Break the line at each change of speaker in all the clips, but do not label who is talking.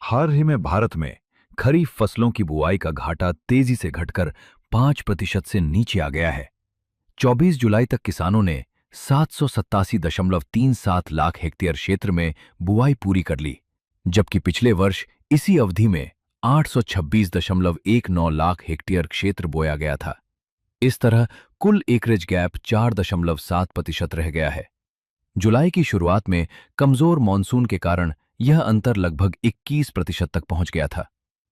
हाल ही में भारत में खरीफ फसलों की बुआई का घाटा तेजी से घटकर 5% से नीचे आ गया है। 24 जुलाई तक किसानों ने 787.37 लाख हेक्टेयर क्षेत्र में बुआई पूरी कर ली, जबकि पिछले वर्ष इसी अवधि में 826.19 लाख हेक्टेयर क्षेत्र बोया गया था। इस तरह कुल एकरेज गैप 4.7% रह गया है। जुलाई की शुरुआत में कमजोर मानसून के कारण यह अंतर लगभग 21% तक पहुंच गया था,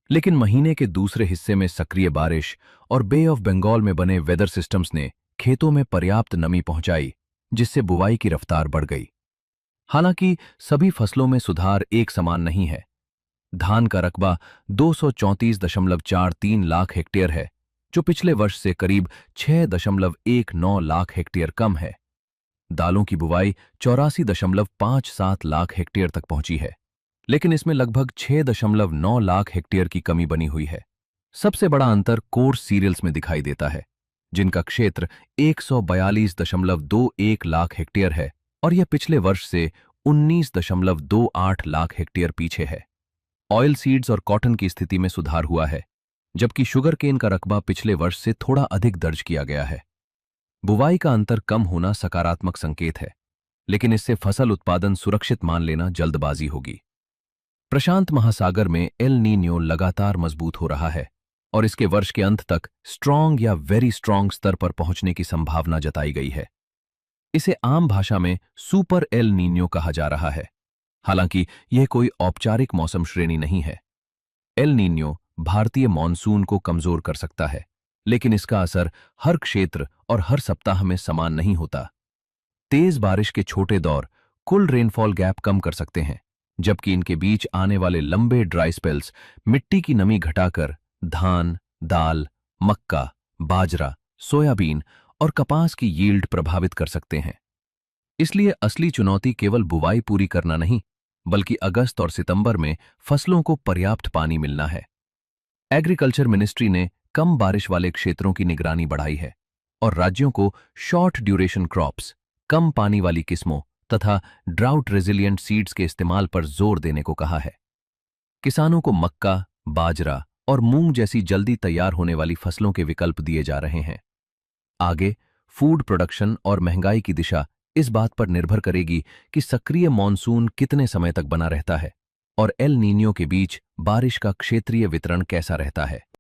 लेकिन महीने के दूसरे हिस्से में सक्रिय बारिश और बे ऑफ बंगाल में बने वेदर सिस्टम्स ने खेतों में पर्याप्त नमी पहुंचाई, जिससे बुवाई की रफ्तार बढ़ गई। हालांकि सभी फसलों में सुधार एक समान नहीं है। धान का रकबा 234.43 लाख हेक्टेयर है, जो पिछले वर्ष से करीब 6.19 लाख हेक्टेयर कम है। दालों की बुवाई 84.57 लाख हेक्टेयर तक पहुंची है, लेकिन इसमें लगभग 6.9 लाख हेक्टेयर की कमी बनी हुई है। सबसे बड़ा अंतर कोर्स सीरियल्स में दिखाई देता है, जिनका क्षेत्र 142.21 लाख हेक्टेयर है और यह पिछले वर्ष से 19.28 लाख हेक्टेयर पीछे है। ऑयल सीड्स और कॉटन की स्थिति में सुधार हुआ है, जबकि शुगर केन का रकबा पिछले वर्ष से थोड़ा अधिक दर्ज किया गया है। बुवाई का अंतर कम होना सकारात्मक संकेत है, लेकिन इससे फसल उत्पादन सुरक्षित मान लेना जल्दबाजी होगी। प्रशांत महासागर में एल नीनियो लगातार मजबूत हो रहा है और इसके वर्ष के अंत तक स्ट्रॉन्ग या वेरी स्ट्रॉन्ग स्तर पर पहुंचने की संभावना जताई गई है। इसे आम भाषा में सुपर एल नीनियो कहा जा रहा है। हालांकि यह कोई औपचारिक मौसम श्रेणी नहीं है। एल नीनियो भारतीय मॉनसून को कमजोर कर सकता है, लेकिन इसका असर हर क्षेत्र और हर सप्ताह में समान नहीं होता। तेज बारिश के छोटे दौर कुल रेनफॉल गैप कम कर सकते हैं, जबकि इनके बीच आने वाले लंबे ड्राई स्पेल्स मिट्टी की नमी घटाकर धान, दाल, मक्का, बाजरा, सोयाबीन और कपास की यील्ड प्रभावित कर सकते हैं। इसलिए असली चुनौती केवल बुवाई पूरी करना नहीं, बल्कि अगस्त और सितंबर में फसलों को पर्याप्त पानी मिलना है। एग्रीकल्चर मिनिस्ट्री ने कम बारिश वाले क्षेत्रों की निगरानी बढ़ाई है और राज्यों को शॉर्ट ड्यूरेशन क्रॉप्स, कम पानी वाली किस्मों तथा ड्राउट रेजिलिएंट सीड्स के इस्तेमाल पर जोर देने को कहा है। किसानों को मक्का, बाजरा और मूंग जैसी जल्दी तैयार होने वाली फसलों के विकल्प दिए जा रहे हैं। आगे फूड प्रोडक्शन और महंगाई की दिशा इस बात पर निर्भर करेगी कि सक्रिय मॉनसून कितने समय तक बना रहता है और एल नीनियो के बीच बारिश का क्षेत्रीय वितरण कैसा रहता है।